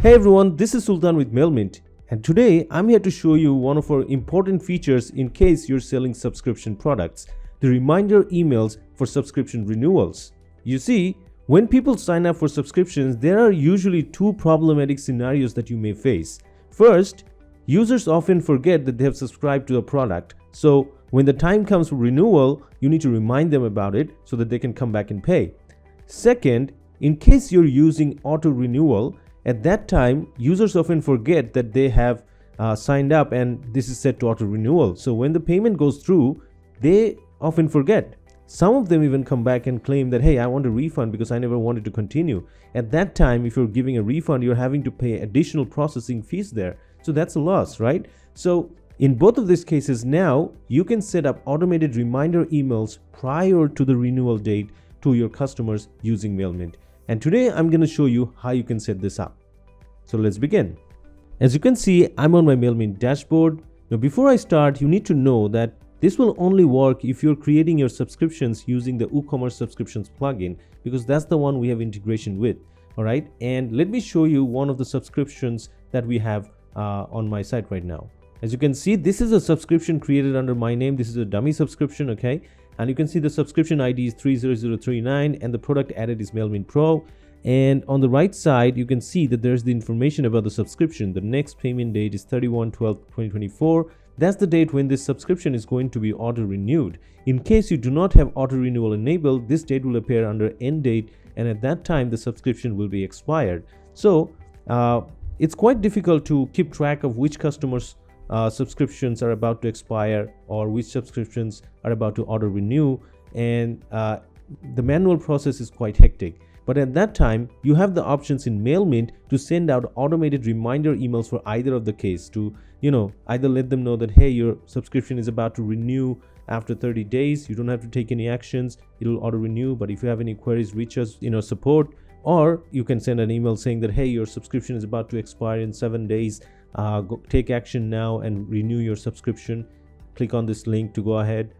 Hey everyone, this is Sultan with MailMint, and today I'm here to show you one of our important features in case you're selling subscription products, the reminder emails for subscription renewals. You see, when people sign up for subscriptions, there are usually two problematic scenarios that you may face. First, users often forget that they have subscribed to a product, so when the time comes for renewal, you need to remind them about it so that they can come back and pay. Second, in case you're using auto-renewal, at that time, users often forget that they have signed up and this is set to auto-renewal. So when the payment goes through, they often forget. Some of them even come back and claim that, hey, I want a refund because I never wanted to continue. At that time, if you're giving a refund, you're having to pay additional processing fees there. So that's a loss, right? So in both of these cases now, you can set up automated reminder emails prior to the renewal date to your customers using MailMint. And today I'm going to show you how you can set this up. So let's begin. As you can see, I'm on my MailMint dashboard. Now before I start, you need to know that this will only work if you're creating your subscriptions using the WooCommerce Subscriptions plugin, because that's the one we have integration with. All right. And let me show you one of the subscriptions that we have on my site right now. As you can see, this is a subscription created under my name. This is a dummy subscription. Okay. And you can see the subscription ID is 30039 and the product added is MailMint Pro. And on the right side, you can see that there's the information about the subscription. The next payment date is 31/12/2024. That's the date when this subscription is going to be auto-renewed. In case you do not have auto-renewal enabled, this date will appear under end date, and at that time, the subscription will be expired. So it's quite difficult to keep track of which customers subscriptions are about to expire or which subscriptions are about to auto renew, and the manual process is quite hectic. But at that time, you have the options in MailMint to send out automated reminder emails for either of the case to, either let them know that, hey, your subscription is about to renew after 30 days. You don't have to take any actions. It'll auto renew. But if you have any queries, reach us, support, or you can send an email saying that, hey, your subscription is about to expire in 7 days. Go take action now and renew your subscription. Click on this link to go ahead.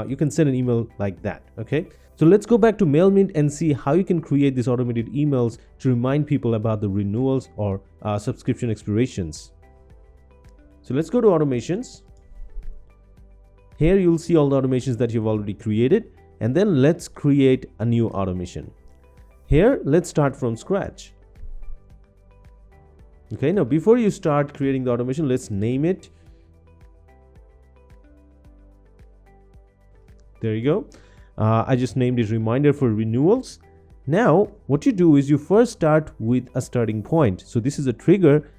You can send an email like that. Okay. So let's go back to MailMint and see how you can create these automated emails to remind people about the renewals or subscription expirations. So let's go to automations. Here you'll see all the automations that you've already created, and then let's create a new automation. Here, let's start from scratch. Okay, now before you start creating the automation, let's name it. There you go. I just named it reminder for renewals. Now, what you do is you first start with a starting point. So this is a trigger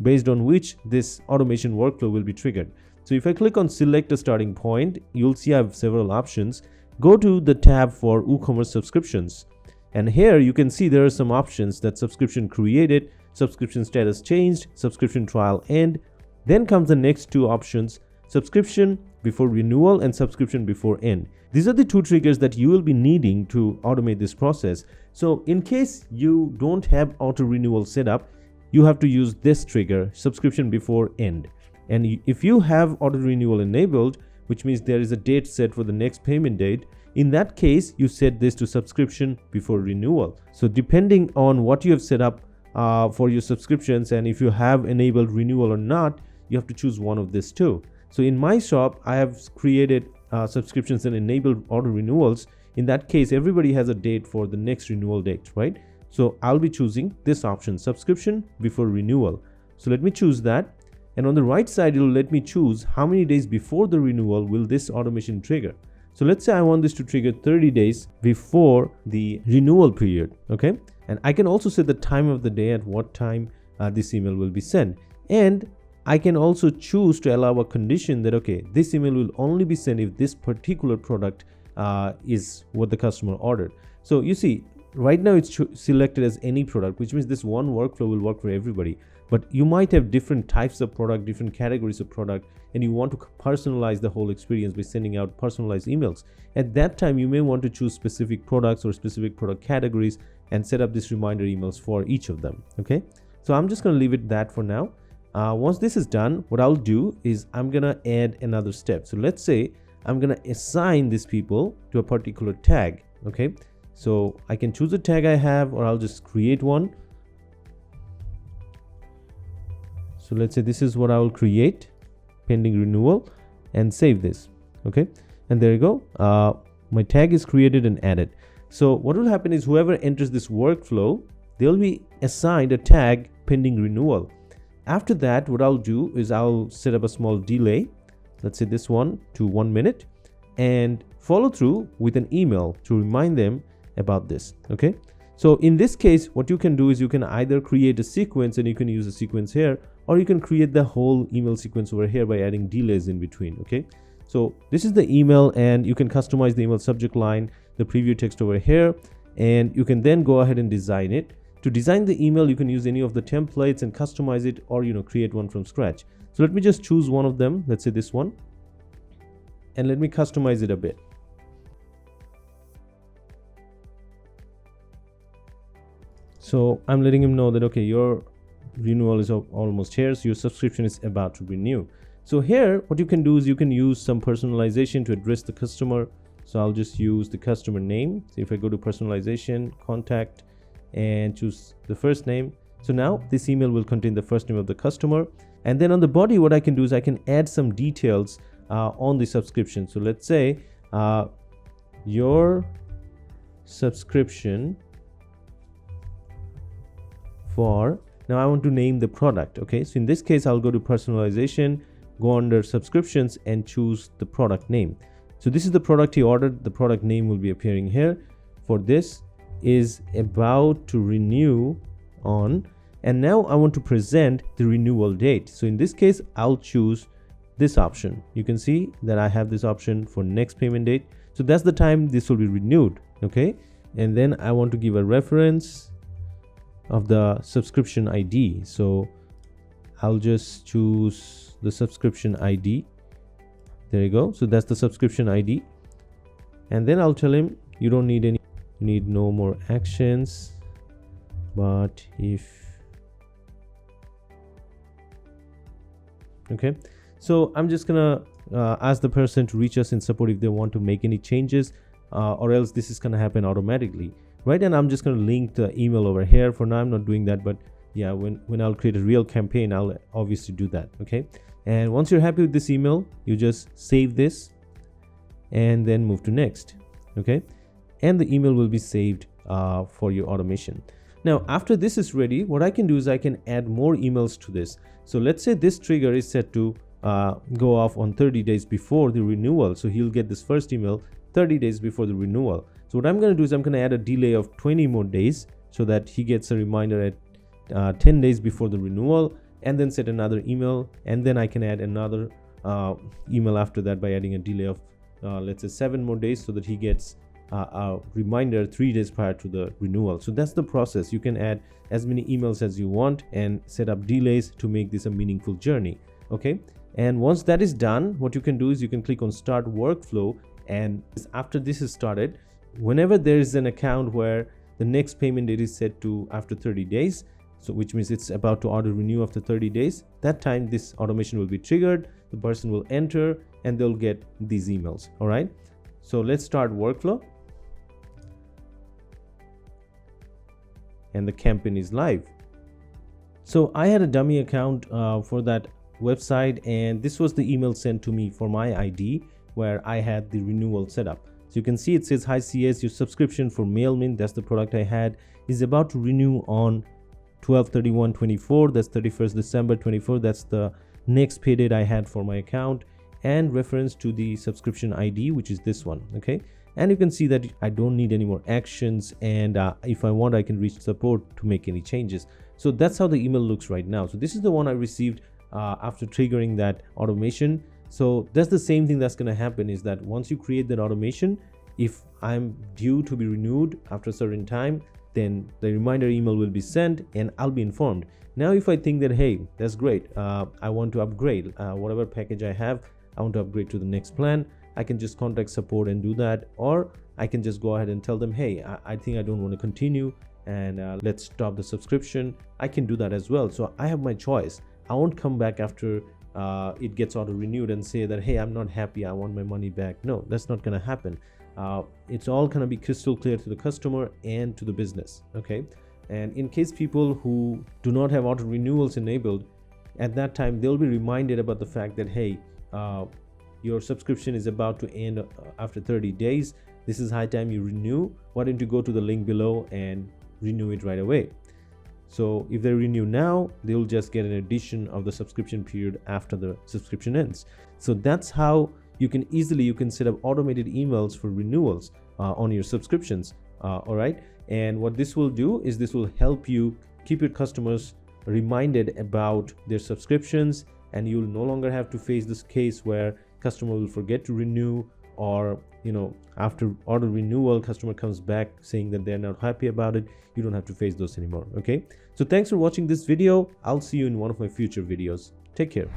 based on which this automation workflow will be triggered. So if I click on select a starting point, you'll see I have several options. Go to the tab for WooCommerce subscriptions. And here you can see there are some options: that subscription created, subscription status changed, subscription trial end. Then comes the next two options: subscription before renewal and subscription before end. These are the two triggers that you will be needing to automate this process. So in case you don't have auto renewal set up, you have to use this trigger, subscription before end. And if you have auto renewal enabled, which means there is a date set for the next payment date, in that case, you set this to subscription before renewal. So depending on what you have set up for your subscriptions, and if you have enabled renewal or not, you have to choose one of these two. So in my shop, I have created subscriptions and enabled auto renewals. In that case, everybody has a date for the next renewal date, right? So I'll be choosing this option, subscription before renewal. So let me choose that. And on the right side, it'll let me choose how many days before the renewal will this automation trigger. So let's say I want this to trigger 30 days before the renewal period. Okay. And I can also set the time of the day at what time this email will be sent. And I can also choose to allow a condition that, okay, this email will only be sent if this particular product is what the customer ordered. So you see, right now it's selected as any product, which means this one workflow will work for everybody. But you might have different types of product, different categories of product, and you want to personalize the whole experience by sending out personalized emails. At that time, you may want to choose specific products or specific product categories and set up this reminder emails for each of them. Okay, so I'm just going to leave it that for now. Once this is done, what I'll do is I'm going to add another step. So let's say I'm going to assign these people to a particular tag. Okay, so I can choose a tag I have, or I'll just create one. So let's say this is what I will create, pending renewal, and save this. Okay, and there you go. My tag is created and added. So what will happen is whoever enters this workflow, they'll be assigned a tag pending renewal. After that, what I'll do is I'll set up a small delay. Let's say this one to 1 minute, and follow through with an email to remind them about this. Okay, so in this case, what you can do is you can either create a sequence, and you can use a sequence here, or you can create the whole email sequence over here by adding delays in between. Okay, so this is the email, and you can customize the email subject line, the preview text over here, and you can then go ahead and design it. To design the email, you can use any of the templates and customize it, or create one from scratch. So let me just choose one of them. Let's say this one, and let me customize it a bit. So I'm letting him know that, okay, your renewal is almost here, so your subscription is about to renew. So here, what you can do is you can use some personalization to address the customer. So I'll just use the customer name. So if I go to personalization, contact, and choose the first name. So now this email will contain the first name of the customer. And then on the body, what I can do is I can add some details on the subscription. So let's say your subscription for, now I want to name the product. Okay, so in this case, I'll go to personalization, go under subscriptions, and choose the product name. So this is the product he ordered. The product name will be appearing here. For this is about to renew on, and now I want to present the renewal date. So in this case, I'll choose this option. You can see that I have this option for next payment date. So that's the time this will be renewed. Okay, and then I want to give a reference of the subscription ID. So I'll just choose the subscription ID. There you go. So that's the subscription ID. And then I'll tell him you don't need no more actions, but if, okay, so I'm just gonna ask the person to reach us in support if they want to make any changes, or else this is gonna happen automatically, right? And I'm just gonna link the email over here. For now, I'm not doing that, but yeah, when I'll create a real campaign, I'll obviously do that. Okay, and once you're happy with this email, you just save this and then move to next. Okay, and the email will be saved for your automation. Now, after this is ready, what I can do is I can add more emails to this. So let's say this trigger is set to go off on 30 days before the renewal. So he'll get this first email 30 days before the renewal. So what I'm going to do is I'm going to add a delay of 20 more days so that he gets a reminder at 10 days before the renewal, and then set another email. And then I can add another email after that by adding a delay of let's say 7 more days so that he gets a reminder 3 days prior to the renewal. So that's the process. You can add as many emails as you want and set up delays to make this a meaningful journey. Okay, and once that is done, what you can do is you can click on start workflow, and after this is started, whenever there is an account where the next payment date is set to after 30 days, so which means it's about to auto renew after 30 days, that time this automation will be triggered. The person will enter and they'll get these emails. All right, so let's start workflow. And the campaign is live. So I had a dummy account for that website, and this was the email sent to me for my ID where I had the renewal set up. So you can see it says, hi CS, your subscription for MailMint, that's the product I had, is about to renew on 12/31/24. That's 31st December 24. That's the next pay date I had for my account, and reference to the subscription ID, which is this one. Okay, and you can see that I don't need any more actions, and if I want, I can reach support to make any changes. So that's how the email looks right now. So this is the one I received after triggering that automation. So that's the same thing that's going to happen, is that once you create that automation, if I'm due to be renewed after a certain time, then the reminder email will be sent and I'll be informed. Now if I think that, hey, that's great, I want to upgrade whatever package I have, I want to upgrade to the next plan, I can just contact support and do that, or I can just go ahead and tell them, hey, I think I don't want to continue, and let's stop the subscription. I can do that as well. So I have my choice. I won't come back after it gets auto renewed and say that, hey, I'm not happy, I want my money back. No, that's not going to happen. It's all going to be crystal clear to the customer and to the business. Okay, and in case people who do not have auto renewals enabled, at that time they'll be reminded about the fact that, hey, your subscription is about to end after 30 days. This is high time you renew. Why don't you go to the link below and renew it right away? So if they renew now, they'll just get an addition of the subscription period after the subscription ends. So that's how you can set up automated emails for renewals on your subscriptions. All right. And what this will do is this will help you keep your customers reminded about their subscriptions, and you'll no longer have to face this case where customer will forget to renew, or after auto renewal customer comes back saying that they're not happy about it. You don't have to face those anymore. Okay, so thanks for watching this video. I'll see you in one of my future videos. Take care.